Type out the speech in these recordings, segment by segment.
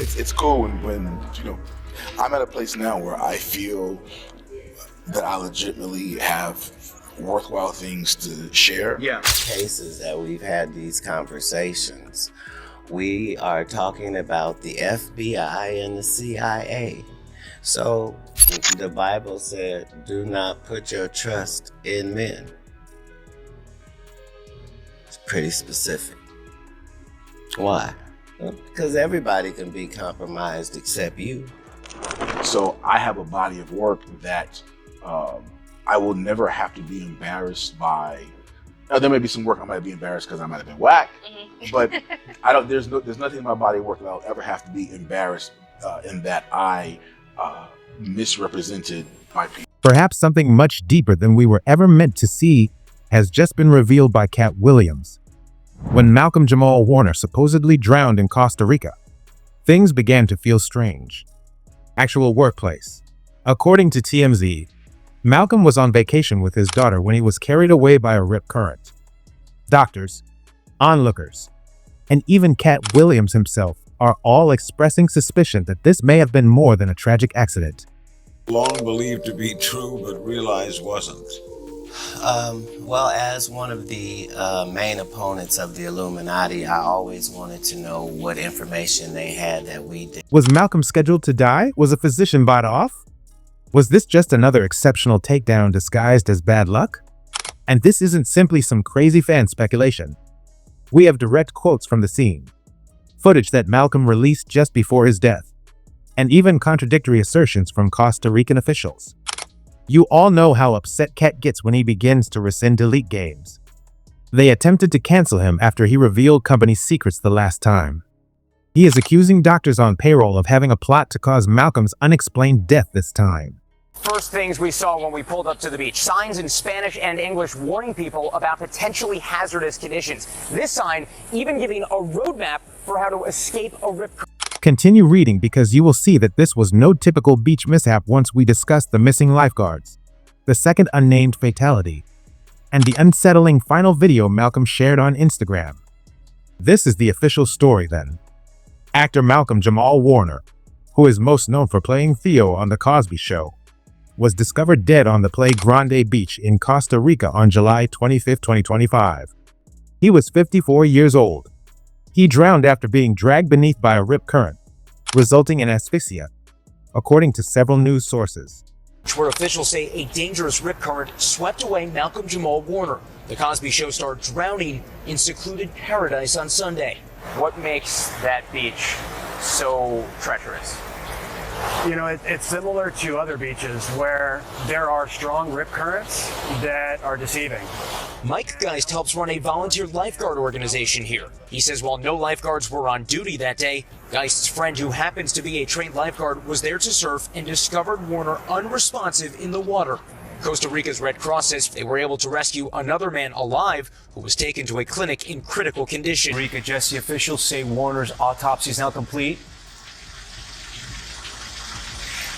it's cool when I'm at a place now where I feel that I legitimately have worthwhile things to share. Yeah. Cases that we've had these conversations, we are talking about the FBI and the CIA. So the Bible said, do not put your trust in men. It's pretty specific. Why? Well, because everybody can be compromised except you. So I have a body of work that I will never have to be embarrassed by. There may be some work I might be embarrassed because I might have been whack, but I don't. There's nothing in my body of work that I'll ever have to be embarrassed in that I misrepresented my people. Perhaps something much deeper than we were ever meant to see has just been revealed by Katt Williams. When Malcolm-Jamal Warner supposedly drowned in Costa Rica, things began to feel strange. Actual workplace. According to TMZ, Malcolm was on vacation with his daughter when he was carried away by a rip current. Doctors, onlookers, and even Katt Williams himself are all expressing suspicion that this may have been more than a tragic accident. Long believed to be true, but realized wasn't. Well, as one of the main opponents of the Illuminati, I always wanted to know what information they had that we did. Was Malcolm scheduled to die? Was a physician bought off? Was this just another exceptional takedown disguised as bad luck? And this isn't simply some crazy fan speculation. We have direct quotes from the scene, footage that Malcolm released just before his death, and even contradictory assertions from Costa Rican officials. You all know how upset Katt gets when he begins to rescind delete games. They attempted to cancel him after he revealed company secrets the last time. He is accusing doctors on payroll of having a plot to cause Malcolm's unexplained death this time. First things we saw when we pulled up to the beach, signs in Spanish and English warning people about potentially hazardous conditions. This sign even giving a roadmap for how to escape a rip current. Continue reading because you will see that this was no typical beach mishap once we discuss the missing lifeguards, the second unnamed fatality, and the unsettling final video Malcolm shared on Instagram. This is the official story then. Actor Malcolm-Jamal Warner, who is most known for playing Theo on The Cosby Show, was discovered dead on the Playa Grande beach in Costa Rica on July 25, 2025. He was 54 years old. He drowned after being dragged beneath by a rip current, resulting in asphyxia, according to several news sources. Where officials say a dangerous rip current swept away Malcolm-Jamal Warner, the Cosby Show star, drowning in secluded paradise on Sunday. What makes that beach so treacherous? You know, it's similar to other beaches where there are strong rip currents that are deceiving. Mike Geist helps run a volunteer lifeguard organization here. He says while no lifeguards were on duty that day, Geist's friend, who happens to be a trained lifeguard, was there to surf and discovered Warner unresponsive in the water. Costa Rica's Red Cross says they were able to rescue another man alive who was taken to a clinic in critical condition. Rica, Jesse, officials say Warner's autopsy is now complete.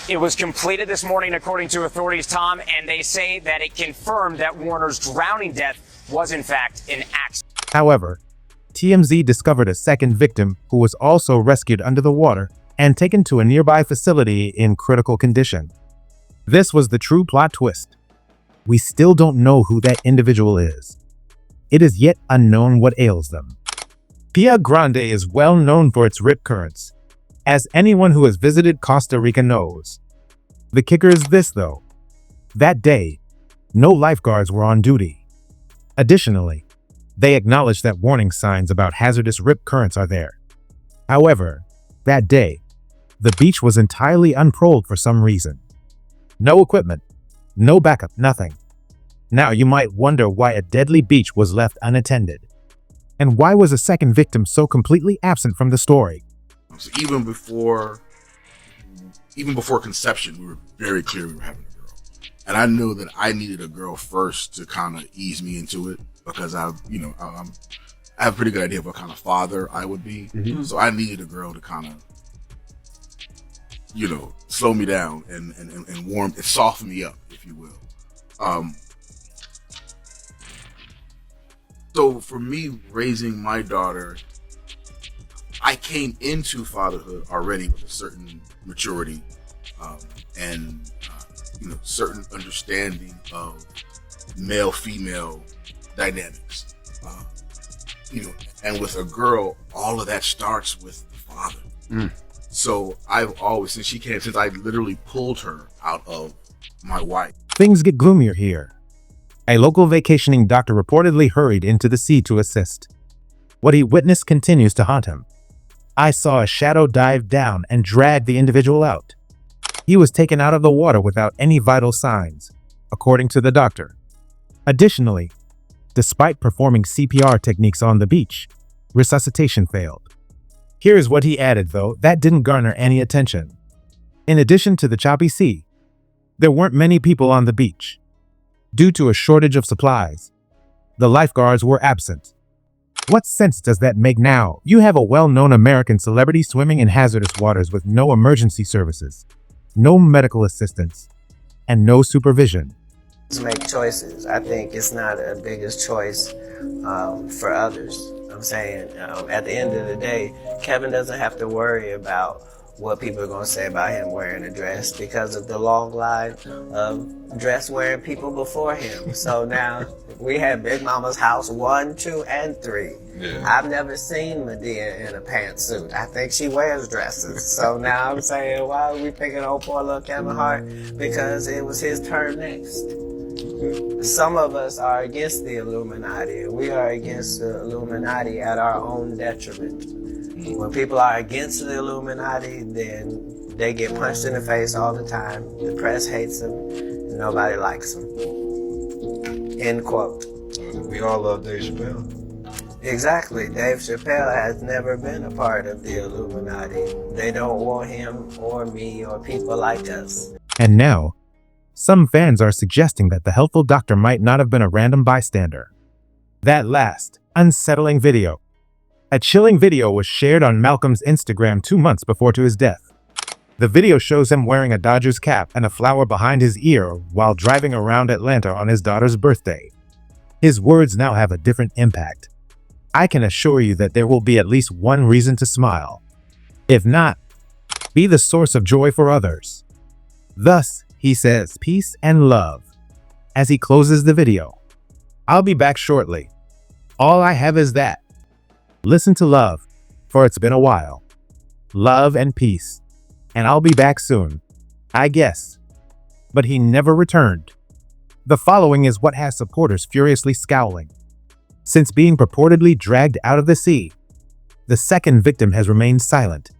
It was completed this morning, according to authorities, Tom, and they say that it confirmed that Warner's drowning death was, in fact, an accident. However, TMZ discovered a second victim who was also rescued under the water and taken to a nearby facility in critical condition. This was the true plot twist. We still don't know who that individual is. It is yet unknown what ails them. Playa Grande is well known for its rip currents, as anyone who has visited Costa Rica knows. The kicker is this, though. That day, no lifeguards were on duty. Additionally, they acknowledged that warning signs about hazardous rip currents are there. However, that day, the beach was entirely unpatrolled for some reason. No equipment, no backup, nothing. Now you might wonder why a deadly beach was left unattended. And why was a second victim so completely absent from the story? So even before conception, we were very clear we were having a girl. And I knew that I needed a girl first to kind of ease me into it because I have a pretty good idea of what kind of father I would be. Mm-hmm. So I needed a girl to kind of, slow me down and warm, and soften me up, if you will. So for me, raising my daughter, I came into fatherhood already with a certain maturity and certain understanding of male-female dynamics. And with a girl, all of that starts with the father. So I've always, since I literally pulled her out of my wife. Things get gloomier here. A local vacationing doctor reportedly hurried into the sea to assist. What he witnessed continues to haunt him. I saw a shadow dive down and drag the individual out. He was taken out of the water without any vital signs, according to the doctor. Additionally, despite performing CPR techniques on the beach, resuscitation failed. Here's what he added, though, that didn't garner any attention. In addition to the choppy sea, there weren't many people on the beach. Due to a shortage of supplies, the lifeguards were absent. What sense does that make now? You have a well-known American celebrity swimming in hazardous waters with no emergency services, no medical assistance, and no supervision. Make choices. I think it's not a biggest choice for others. I'm saying at the end of the day, Kevin doesn't have to worry about what people are going to say about him wearing a dress because of the long line of dress wearing people before him. So now we have Big Mama's house 1, 2, and 3. Yeah. I've never seen Medea in a pantsuit. I think she wears dresses. So now I'm saying, why are we picking on poor little Kevin Hart? Because it was his turn next. Some of us are against the Illuminati. We are against the Illuminati at our own detriment. When people are against the Illuminati, then they get punched in the face all the time. The press hates them, and nobody likes them. End quote. We all love Dave Chappelle. Exactly. Dave Chappelle has never been a part of the Illuminati. They don't want him or me or people like us. And now, some fans are suggesting that the helpful doctor might not have been a random bystander. That last, unsettling video. A chilling video was shared on Malcolm's Instagram 2 months before his death. The video shows him wearing a Dodgers cap and a flower behind his ear while driving around Atlanta on his daughter's birthday. His words now have a different impact. I can assure you that there will be at least one reason to smile. If not, be the source of joy for others. Thus, he says peace and love as he closes the video. I'll be back shortly. All I have is that. Listen to love, for it's been a while. Love and peace. And I'll be back soon, I guess. But he never returned. The following is what has supporters furiously scowling. Since being purportedly dragged out of the sea, the second victim has remained silent,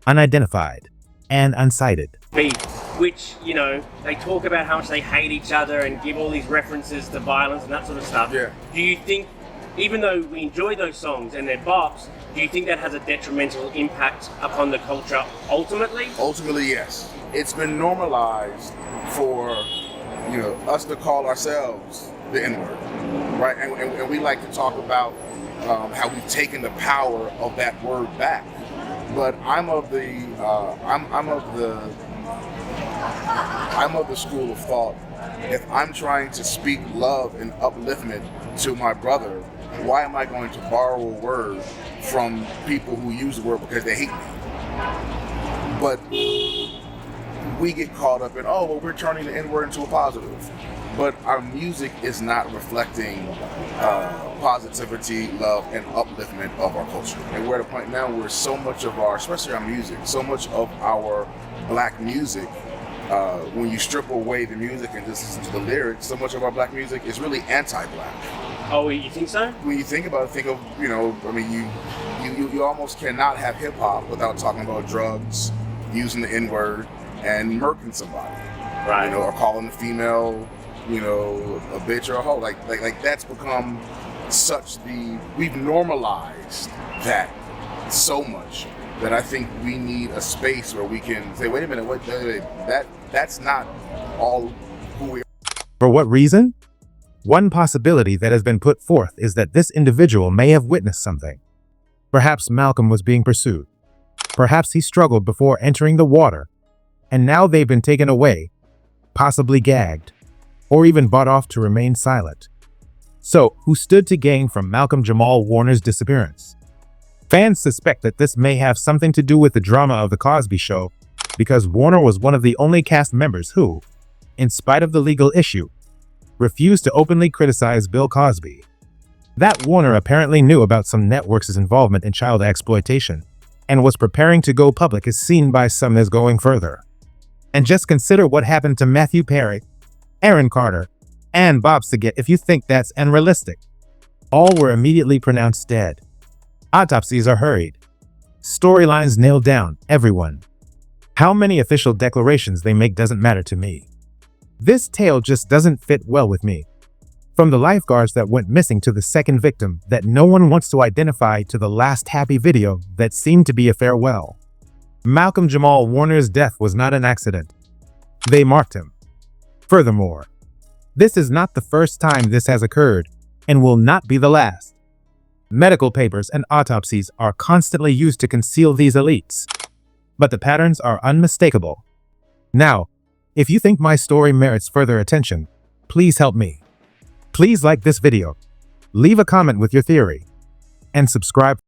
unidentified, and unsighted. Beef, which, they talk about how much they hate each other and give all these references to violence and that sort of stuff. Yeah. Do you think, even though we enjoy those songs and they're bops, do you think that has a detrimental impact upon the culture ultimately? Ultimately, yes. It's been normalized for, us to call ourselves the N-word, right? And we like to talk about how we've taken the power of that word back. But I'm of the school of thought. If I'm trying to speak love and upliftment to my brother, why am I going to borrow a word from people who use the word because they hate me? But we get caught up in, we're turning the N-word into a positive. But our music is not reflecting positivity, love, and upliftment of our culture. And we're at a point now where so much of our, especially our music, so much of our black music, when you strip away the music and just listen to the lyrics, so much of our black music is really anti-black. Oh, you think so? When you think about it, you almost cannot have hip hop without talking about drugs, using the N-word, and murking somebody. Right. Or calling a female, a bitch or a hoe. Like that's become we've normalized that so much that I think we need a space where we can say, wait a minute, that's not all who we are. For what reason? One possibility that has been put forth is that this individual may have witnessed something. Perhaps Malcolm was being pursued. Perhaps he struggled before entering the water, and now they've been taken away, possibly gagged, or even bought off to remain silent. So, who stood to gain from Malcolm-Jamal Warner's disappearance? Fans suspect that this may have something to do with the drama of The Cosby Show, because Warner was one of the only cast members who, in spite of the legal issue, refused to openly criticize Bill Cosby. That Warner apparently knew about some networks' involvement in child exploitation and was preparing to go public is seen by some as going further. And just consider what happened to Matthew Perry, Aaron Carter, and Bob Saget if you think that's unrealistic. All were immediately pronounced dead. Autopsies are hurried. Storylines nailed down, everyone. How many official declarations they make doesn't matter to me. This tale just doesn't fit well with me. From the lifeguards that went missing to the second victim that no one wants to identify to the last happy video that seemed to be a farewell. Malcolm-Jamal Warner's death was not an accident. They marked him. Furthermore, this is not the first time this has occurred and will not be the last. Medical papers and autopsies are constantly used to conceal these elites, but the patterns are unmistakable. Now, if you think my story merits further attention, please help me. Please like this video, leave a comment with your theory, and subscribe.